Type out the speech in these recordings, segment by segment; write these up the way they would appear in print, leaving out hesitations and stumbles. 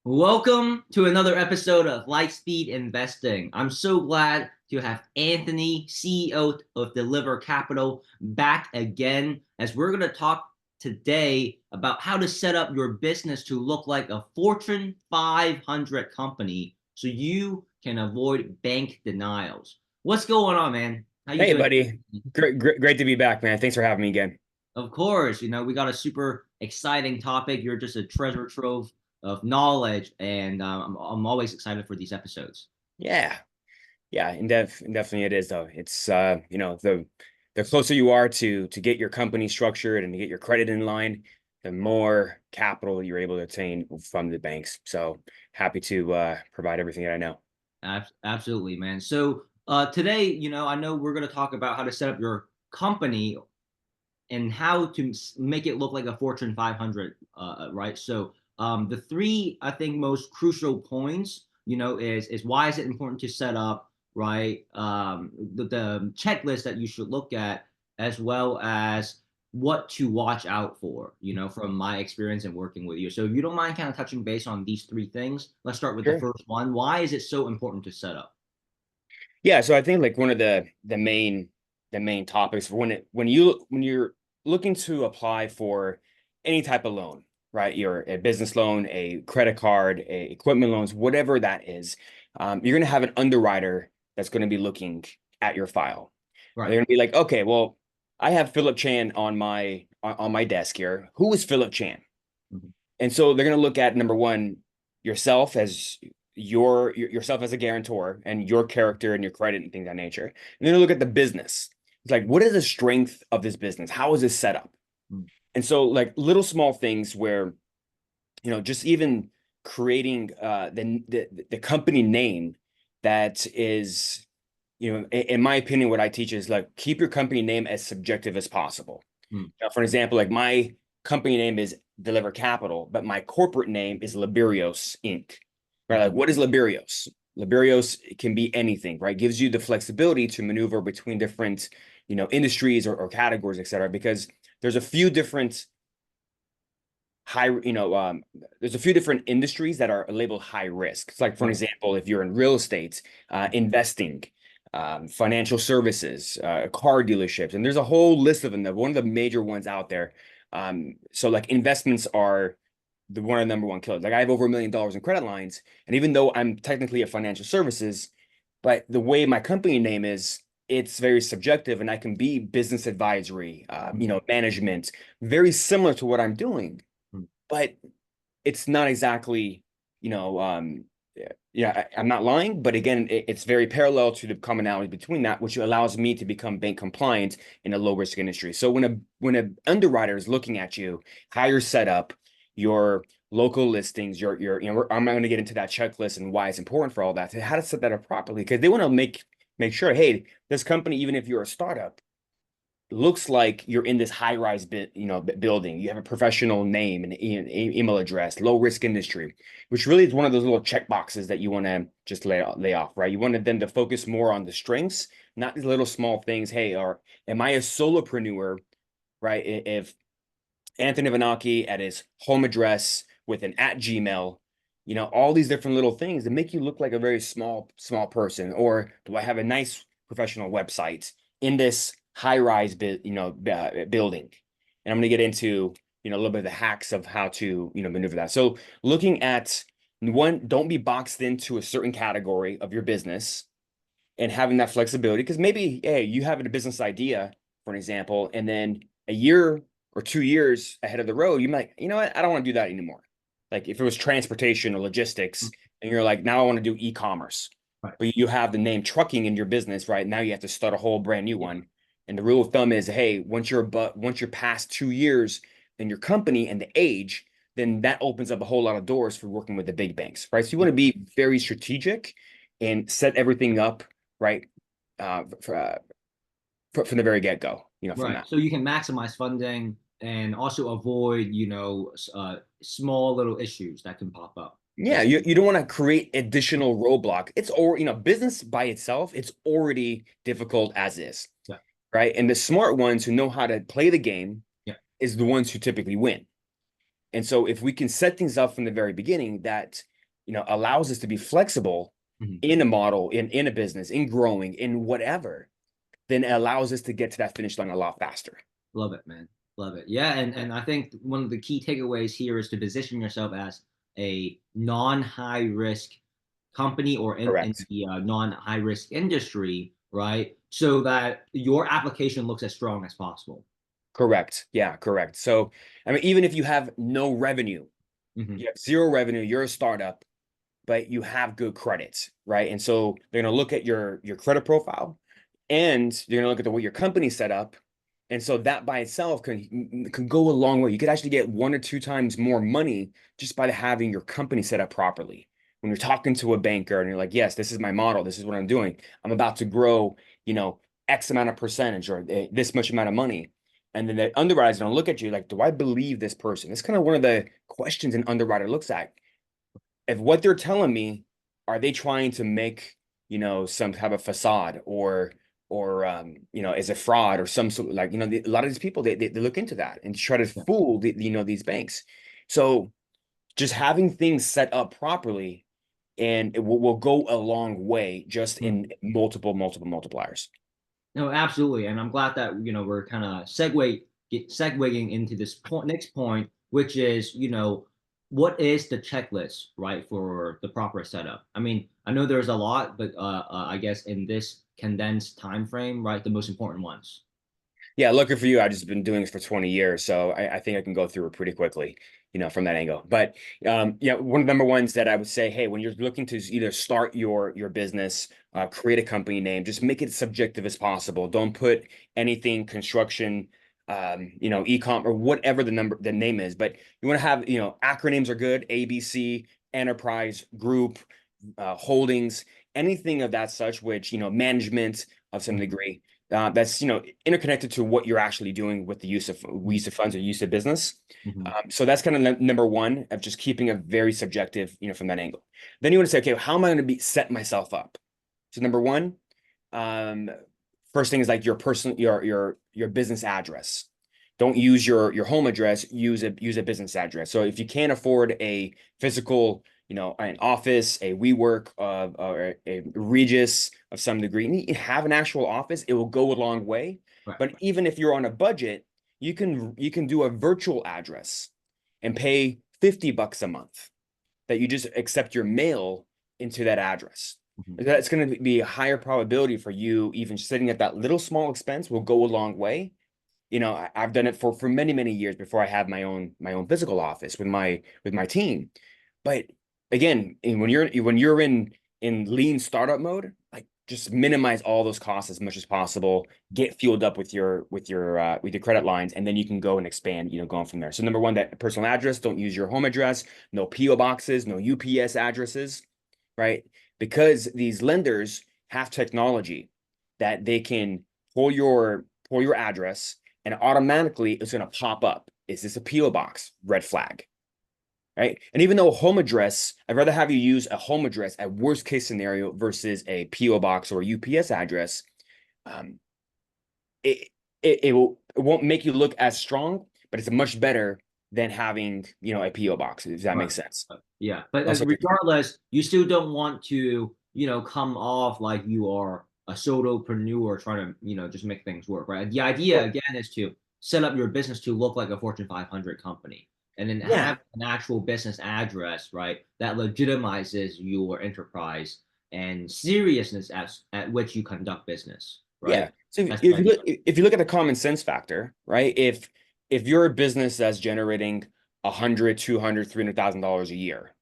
Welcome to another episode of Lightspeed Investing. I'm so glad to have Anthony, CEO of Deliver Capital, back again as we're going to talk today about how to set up your business to look like a Fortune 500 company so you can avoid bank denials. What's going on, man? How you Hey, doing? buddy. Great to be back, man. Thanks for having me again. Of course, we got a super exciting topic. You're just a treasure trove of knowledge, and I'm always excited for these episodes. Yeah, yeah, definitely it is though. It's the closer you are to get your company structured and to get your credit in line, the more capital you're able to obtain from the banks. So happy to provide everything that I know. Absolutely, man. So today, I know we're going to talk about how to set up your company and how to make it look like a Fortune 500, right? So the three, I think, most crucial points, is why is it important to set up, right? The checklist that you should look at, as well as what to watch out for, from my experience in working with you. So if you don't mind kind of touching base on these three things, let's start with the Sure. first one. Why is it so important to set up? Yeah, so I think like one of the main topics for when you're looking to apply for any type of loan, right? You're a business loan, a credit card, a equipment loans, whatever that is, you're gonna have an underwriter that's gonna be looking at your file. And Right. they're gonna be like, okay, well, I have Philip Chan on my desk here. Who is Philip Chan? Mhm. And so they're going to look at number one, yourself as yourself as a guarantor and your character and your credit and things of that nature. And then they look at the business. It's like, what is the strength of this business? How is this set up? Mhm. And so like little small things where, just even creating the company name that is, in my opinion, what I teach is like keep your company name as subjective as possible. Mhm. For example, like my company name is Deliver Capital, but my corporate name is Liberios Inc. Right? Like, Mhm. what is Liberios? Liberios can be anything, right? Gives you the flexibility to maneuver between different, industries or categories, et cetera, because there's a few different high, there's a few different industries that are labeled high risk. It's like, for an Right. example, if you're in real estate, investing, financial services, car dealerships, and there's a whole list of them. One of the major ones out there. So like investments are the one of the number one killers. Like I have over $1 million in credit lines, and even though I'm technically a financial services, but the way my company name is, it's very subjective, and I can be business advisory, Mhm. management, very similar to what I'm doing, Mhm. but it's not exactly, you know, um, I'm not lying, but again, it's very parallel to the commonality between that, which allows me to become bank compliant in a low risk industry. So when a underwriter is looking at you, how you're set up, your local listings, I'm not going to get into that checklist and why it's important for all that, how to set that up properly, because they want to make sure, hey, this company, even if you're a startup, looks like you're in this high-rise building. You have a professional name and email address, low risk industry, which really is one of those little check boxes that you want to just lay off, right? You want them to focus more on the strengths, not these little small things. Hey, or am I a solopreneur, right? If Anthony Vanaki at his home address with an at Gmail, all these different little things that make you look like a very small person. Or do I have a nice professional website in this high-rise building? And I'm going to get into, a little bit of the hacks of how to, maneuver that. So looking at one, don't be boxed into a certain category of your business and having that flexibility. Because maybe, hey, you have a business idea, for an example, and then a year or 2 years ahead of the road, you might, you know what, I don't want to do that anymore. Like if it was transportation or logistics, Mhm. and you're like, now I want to do e-commerce, Right. but you have the name trucking in your business, right? Now you have to start a whole brand new Yeah. one. And the rule of thumb is, hey, once you're past 2 years in your company and the age, then that opens up a whole lot of doors for working with the big banks, right? So you want to be very strategic and set everything up right uh, for, uh, from the very get go. From Right. that. So you can maximize funding and also avoid, small little issues that can pop up. Yeah, That's you don't want to create additional roadblock. It's already, business by itself, it's already difficult as is, yeah. right? And the smart ones who know how to play the game Yeah. is the ones who typically win. And so if we can set things up from the very beginning that allows us to be flexible Mhm. in a model, in a business, in growing, in whatever, then it allows us to get to that finish line a lot faster. Love it, man. Love it. Yeah, and I think one of the key takeaways here is to position yourself as a non-high risk company or in Correct. the non-high risk industry, right? So that your application looks as strong as possible. Correct. Yeah, correct. So, I mean, even if you have no revenue, Hmm. you have zero revenue, you're a startup, but you have good credits, right? And so they're going to look at your credit profile, and they're going to look at the way your company's set up. And so that by itself can go a long way. You could actually get 1 or 2 times more money just by having your company set up properly. When you're talking to a banker and you're like, yes, this is my model, this is what I'm doing. I'm about to grow, X amount of percentage or this much amount of money. And then the underwriter's gonna look at you like, do I believe this person? It's kind of one of the questions an underwriter looks at. If what they're telling me, are they trying to make, some type of facade or is a fraud or some sort, like, a lot of these people, they look into that and try to Yeah. fool these banks. So just having things set up properly, and it will go a long way just in multiple multipliers. No, absolutely, and I'm glad that we're kind of segueing into this next point, which is what is the checklist, right, for the proper setup. I mean, I know there's a lot, but I guess in this condensed time frame, right, the most important ones. Yeah, lucky for you, I've just been doing this for 20 years, so I think I can go through it pretty quickly, from that angle. But yeah, one of the number ones that I would say, hey, when you're looking to either start your business, create a company name, just make it as subjective as possible. Don't put anything construction, e-com or whatever the name is. But you want to have, acronyms are good, ABC, enterprise, group, holdings, anything of that such, which, management of some Mhm. degree, that's interconnected to what you're actually doing with the use of funds or use of business. Mhm. So that's kind of number one of just keeping it very subjective, from that angle. Then you want to say, okay, how am I going to be set myself up? So number one, um, first thing is like your personal your business address. Don't use your home address. Use a business address. So if you can't afford a physical, an office, a WeWork, or a Regis of some degree, and you have an actual office, it will go a long way. Right, But right. even if you're on a budget, you can do a virtual address and pay $50 a month that you just accept your mail into that address. Mhm. That's going to be a higher probability for you even sitting at that little small expense will go a long way. I've done it for many, many years before I had my own physical office with my team. But again, when you're in lean startup mode, like just minimize all those costs as much as possible. Get fueled up with your credit lines, and then you can go and expand. Going from there. So number one, that personal address. Don't use your home address. No PO boxes. No UPS addresses. Right? Because these lenders have technology that they can pull your address, and automatically it's going to pop up. Is this a PO box? Red flag. Right. And even though a home address, I'd rather have you use a home address at worst case scenario versus a PO box or a UPS address. Um, it, it won't make you look as strong, but it's much better than having, a PO box, if that Right. makes sense. Yeah, but Also, regardless, you still don't want to, come off like you are a solopreneur trying to, just make things work, right? The idea again is to set up your business to look like a Fortune 500 company, and then yeah, have an actual business address, right, that legitimizes your enterprise and seriousness at which you conduct business, yeah. right? So if, That's the if you idea. look if you look at the common sense factor, right? If you're a business that's generating 100, 200, $300,000 a year,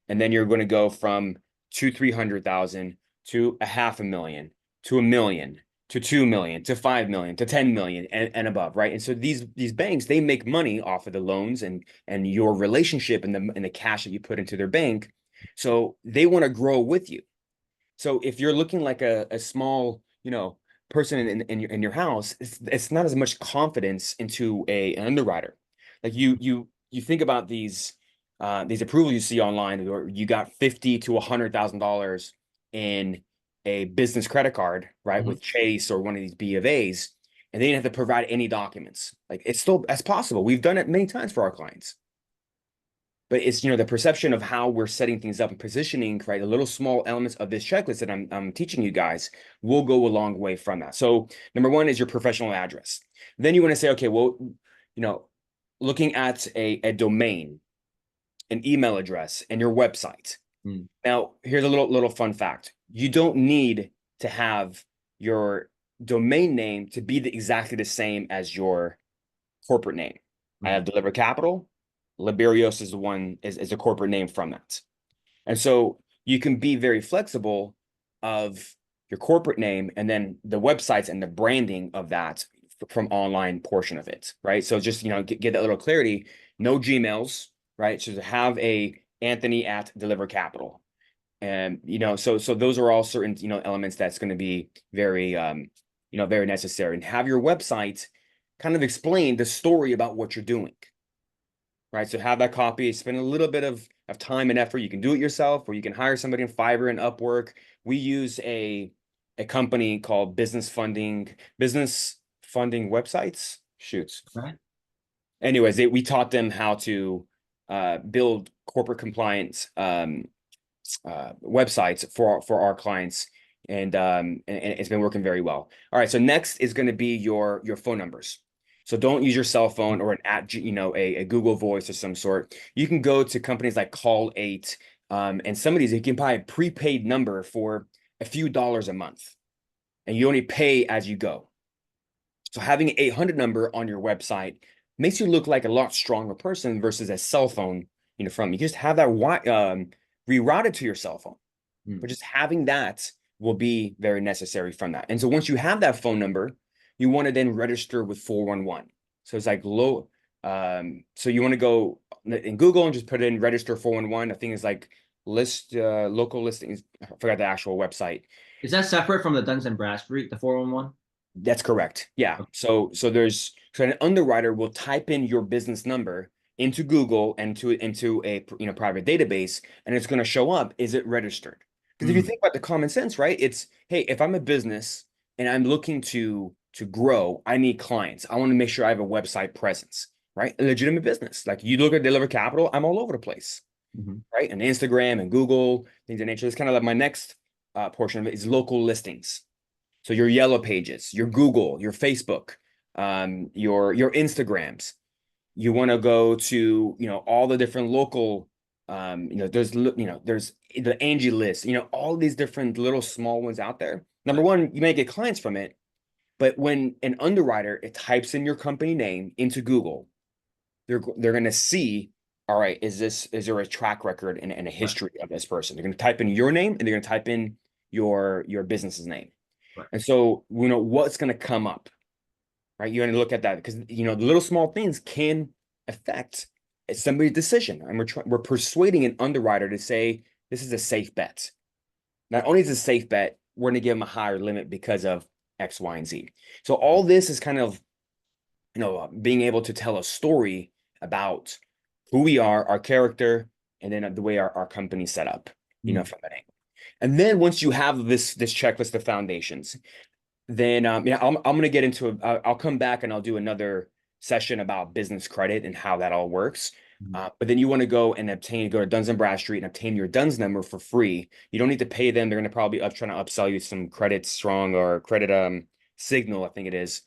and then you're going to go from 300,000 to a half a million to 1 million to 2 million to 5 million to 10 million and above, right? And so these banks, they make money off of the loans and your relationship and the cash that you put into their bank. So they want to grow with you. So if you're looking like a small, person in your house, it's not as much confidence into an underwriter. Like you think about these approvals you see online, or you got 50 to $100,000 in a business credit card, right, Mhm. with Chase or one of these B of A's, and they didn't have to provide any documents. Like it's still that's possible. We've done it many times for our clients. but it's, the perception of how we're setting things up and positioning, right? The little small elements of this checklist that I'm teaching you guys will go a long way from that. So number one is your professional address. Then you want to say, okay, well, looking at a domain, an email address, and your website. Mm. Now, here's a little fun fact. You don't need to have your domain name to be exactly the same as your corporate name. I have Deliver Capital. Liberios is the one is a corporate name from that. And so you can be very flexible of your corporate name and then the websites and the branding of that from online portion of it, right? So just, get that little clarity. No Gmails, right? So to have a Anthony at Deliver Capital. And, so those are all certain, elements that's going to be very, very necessary. And have your website kind of explain the story about what you're doing, right? So have that copy, spend a little bit of time and effort. You can do it yourself, or you can hire somebody in Fiverr and Upwork. We use a company called business funding websites. Shoots. Okay. Anyways, we taught them how to build corporate compliance websites for our clients, and it's been working very well. All right, so next is going to be your phone numbers. So don't use your cell phone or a Google Voice of some sort. You can go to companies like Call8, and some of these you can buy a prepaid number for a few dollars a month, and you only pay as you go. So having an 800 number on your website makes you look like a lot stronger person versus a cell phone, from you just have that rerouted to your cell phone. But just having that will be very necessary from that. And so once you have that phone number, you want to then register with 411. So it's like low. So you want to go in Google and just put in register 411. I think it's like local listings. I forgot the actual website. Is that separate from the Duns and Bradstreet, the 411? That's correct. Yeah. Okay. So an underwriter will type in your business number into Google and into a private database, and it's going to show up. Is it registered? Because if you think about the common sense, right? It's, hey, if I'm a business and I'm looking to grow, I need clients. I want to make sure I have a website presence, right? A legitimate business. Like you look at Deliver Capital, I'm all over the place, right? And Instagram and Google, things of nature. It's kind of like my next portion of it is local listings. So your Yellow Pages, your Google, your Facebook, your Instagrams. You want to go to, all the different local, there's the Angie list, all these different little small ones out there. Number one, you may get clients from it, but when an underwriter, it types in your company name into Google, they're going to see, all right, is there a track record and a history of this person? They're going to type in your name and they're going to type in your business's name. Right. And so, what's going to come up, right? You're going to look at that because, the little small things can affect somebody's decision. And we're persuading an underwriter to say, this is a safe bet. Not only is it a safe bet, we're going to give them a higher limit because of X, Y, and Z. So all this is kind of, being able to tell a story about who we are, our character, and then the way our company's set up, from that angle. And then once you have this checklist of foundations, then I'm going to get into I'll come back and I'll do another session about business credit and how that all works. But then you want to go to Duns and Bradstreet and obtain your Duns number for free. You don't need to pay them. They're going to probably trying to upsell you some Credit Strong or Credit Signal, I think it is.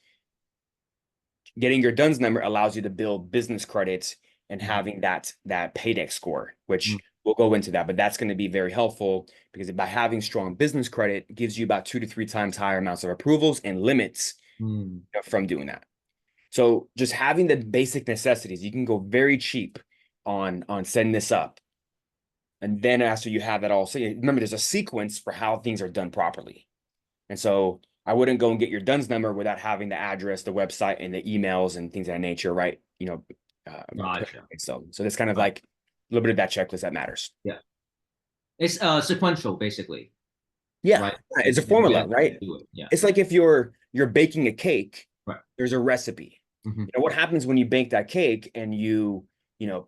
Getting your Duns number allows you to build business credits and having that paydex score, which we'll go into that, but that's going to be very helpful because by having strong business credit, it gives you about 2 to 3 times higher amounts of approvals and limits from doing that. So just having the basic necessities, you can go very cheap on setting this up. And then after you have that all, so remember, there's a sequence for how things are done properly. And so I wouldn't go and get your DUNS number without having the address, the website, and the emails and things of that nature, right? Gotcha. So that's kind of like a little bit of that checklist that matters. Yeah. It's sequential, basically. Yeah, right? It's a formula, right? Yeah. It's like if you're baking a cake, right. There's a recipe. What happens when you bake that cake and you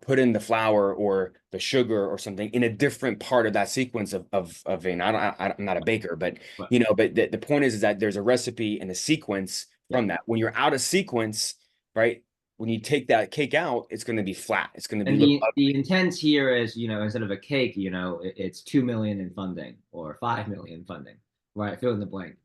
put in the flour or the sugar or something in a different part of that sequence of I'm not a baker, but but the point is that there's a recipe and a sequence from that. When you're out of sequence, right? when you take that cake out, it's going to be flat. It's going to be And look the ugly. intent here is, instead of a cake, it's 2 million in funding or 5 million funding, right? Fill in the blank.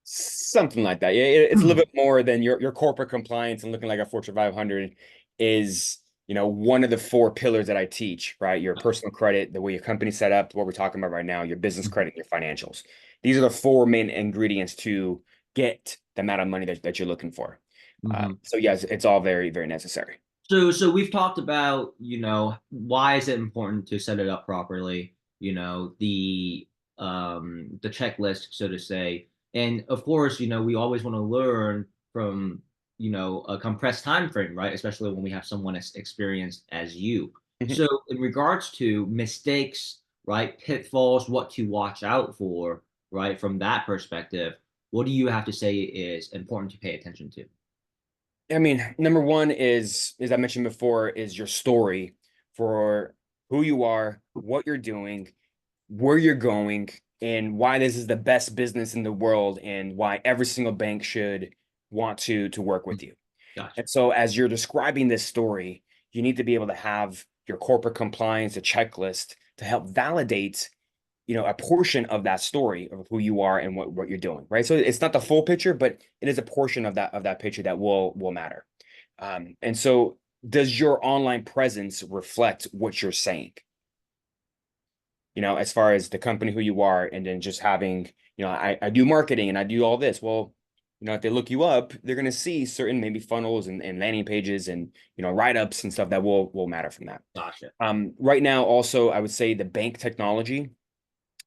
Something like that. Yeah, it's a little bit more than your corporate compliance and looking like a Fortune 500 is, one of the four pillars that I teach, right? Your personal credit, the way your company's set up, what we're talking about right now, your business credit, your financials. These are the four main ingredients to get the amount of money that you're looking for. Mhm. So yes, it's all very, very necessary. So we've talked about, why is it important to set it up properly, the checklist, so to say. And of course, we always want to learn from, a compressed time frame, right? Especially when we have someone as experienced as you. Mhm. So in regards to mistakes, right, pitfalls, what to watch out for, right, from that perspective, what do you have to say is important to pay attention to? I mean, number one is, as I mentioned before, is your story for who you are, what you're doing, where you're going, and why this is the best business in the world, and why every single bank should want to work with you. Gotcha. And so, as you're describing this story, you need to be able to have your corporate compliance, a checklist to help validate, a portion of that story of who you are and what you're doing, right? So it's not the full picture, but it is a portion of that picture that will matter. And so, does your online presence reflect what you're saying? As far as the company, who you are, and then just having, I do marketing and I do all this. Well, if they look you up, they're going to see certain maybe funnels and landing pages and, write-ups and stuff that will matter from that. Gotcha. Right now, also, I would say the bank technology,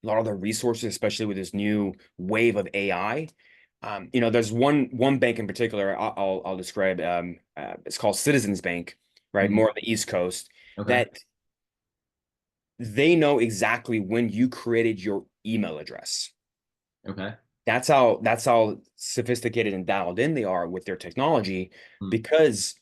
a lot of the resources, especially with this new wave of AI. There's one bank in particular I'll describe. It's called Citizens Bank, right? Mhm. More on the East Coast, Okay. that they know exactly when you created your email address. Okay. That's how sophisticated and dialed in they are with their technology, Mm. because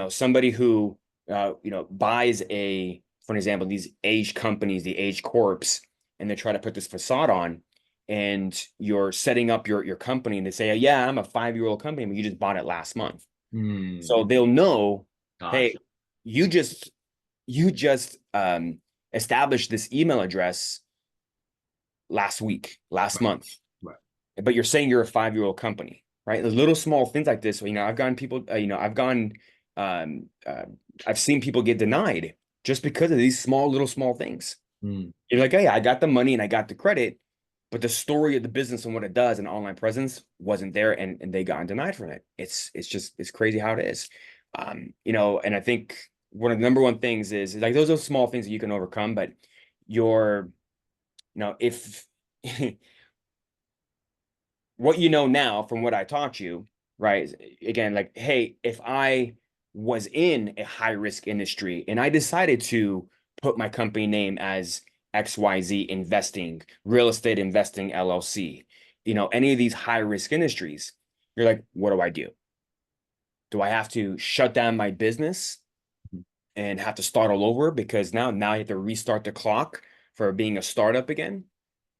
somebody who buys for an example, these aged companies, the aged corps, and they try to put this facade on, and you're setting up your company, and they say, yeah, I'm a 5-year-old company, but you just bought it last month. Hmm. So they'll know, hey, Gotcha. you just established this email address last week, last Right. month, Right. but you're saying you're a 5-year-old company, right? The little small things like this, um, uh, I've seen people get denied just because of these little small things. Hmm. You're like, hey, I got the money and I got the credit, but the story of the business and what it does and online presence wasn't there, and they got denied from it. It's crazy how it is. And I think one of the number one things is like those are small things that you can overcome, but your, if what you know now from what I taught you, right? Again, like, hey, if I was in a high risk industry and I decided to put my company name as XYZ Investing, Real Estate Investing LLC, any of these high risk industries, you're like, what do I do? Do I have to shut down my business and have to start all over because now I have to restart the clock for being a startup again?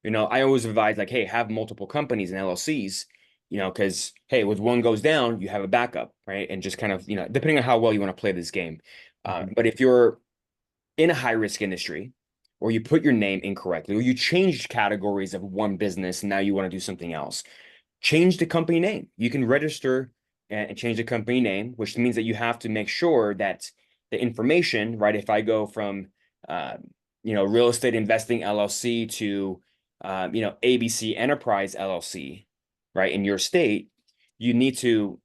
I always advise like, hey, have multiple companies and LLCs, because hey, with one goes down, you have a backup, right? And just kind of, depending on how well you want to play this game. Mhm. But if you're in a high risk industry, or you put your name incorrectly, or you changed categories of one business and now you want to do something else, change the company name. You can register and change the company name, which means that you have to make sure that the information, right? If I go from, uh, Real Estate Investing LLC to, ABC Enterprise LLC, right, in your state, you need to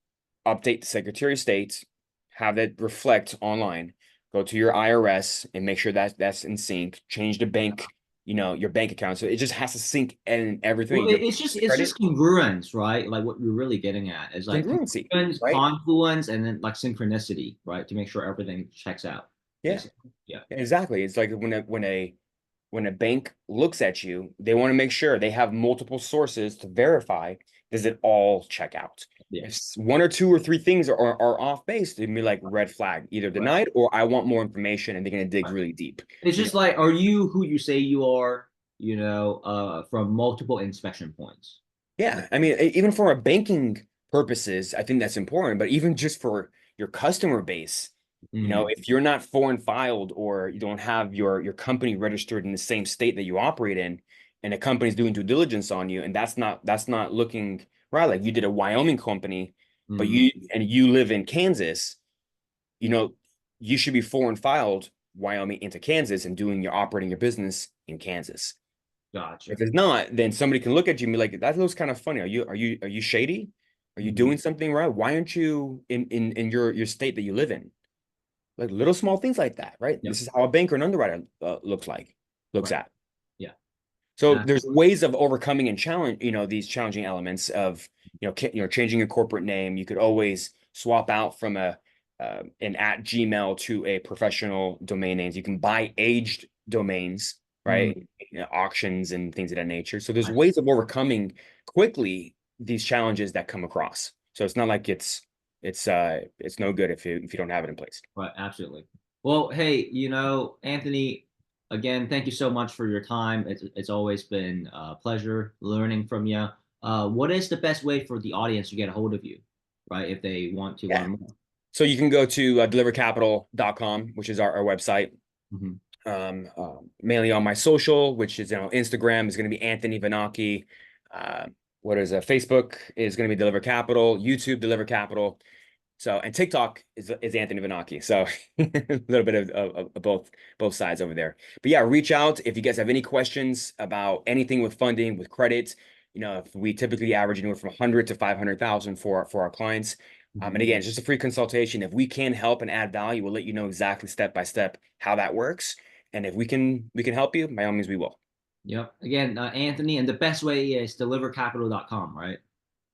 update the Secretary of State, have that reflect online, go to your IRS and make sure that that's in sync, change the bank, your bank account. So it just has to sync in everything. Well, Your it's credit just congruence, right? Like what you're really getting at is like congruency, congruence, right? confluence, and then like synchronicity, right? To make sure everything checks out, Yeah, basically. Yeah. exactly. It's like when a bank looks at you, they want to make sure they have multiple sources to verify, does it all check out? Yeah. If one or two or three things are off base, it'd be like red flag, either Right. denied or I want more information, and they're gonna dig Right. really deep. It's You know, just like, are you who you say you are, from multiple inspection points? yeah. I mean, even for a banking purposes, I think that's important, but even just for your customer base. You know, Mm, if you're not foreign filed or you don't have your company registered in the same state that you operate in, and a company's doing due diligence on you, and that's not looking right, like you did a Wyoming company, but mm, you live in Kansas, you know, you should be foreign filed Wyoming into Kansas and doing your operating your business in Kansas. gotcha. If it's not, then somebody can look at you and be like, that looks kind of funny. Are you shady? Are you Mm, doing something right? Why aren't you in your state that you live in? Like little small things like that, right? yep. This is how a banker and underwriter looks Right. at. Yeah. So Uh, there's ways of overcoming and challenge, these challenging elements of, changing your corporate name. You could always swap out from an at Gmail to a professional domain names. You can buy aged domains, mm, right? Auctions and things of that nature. So there's right. ways of overcoming quickly these challenges that come across. So it's not like it's no good if you don't have it in place. Right. Absolutely. Well, hey, Anthony, again, thank you so much for your time. It's always been a pleasure learning from you. What is the best way for the audience to get a hold of you, right? If they want to Yeah. learn more. So you can go to delivercapital.com, which is our website. Hmm. Mainly on my social, which is Instagram is going to be Anthony Vanaki. Uh, what is Facebook is going to be Deliver Capital. YouTube Deliver Capital. So and TikTok is Anthony Vanaki. So a little bit of both sides over there. But yeah, reach out if you guys have any questions about anything with funding, with credit. If we typically average anywhere from 100 to 500,000 for our clients. Hmm. And again, it's just a free consultation. If we can help and add value, we'll let you know exactly step by step how that works. And if we can help you, by all means we will. Yep. Again, Anthony, and the best way is delivercapital.com, right?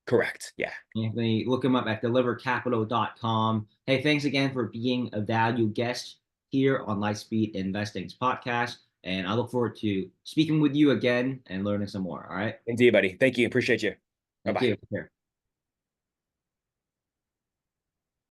Correct. Yeah. Anthony, look him up at delivercapital.com. Hey, thanks again for being a valued guest here on Lightspeed Investing's podcast. And I look forward to speaking with you again and learning some more. All right. Indeed, buddy. Thank you. Appreciate you. Thank Bye-bye. you. Take care.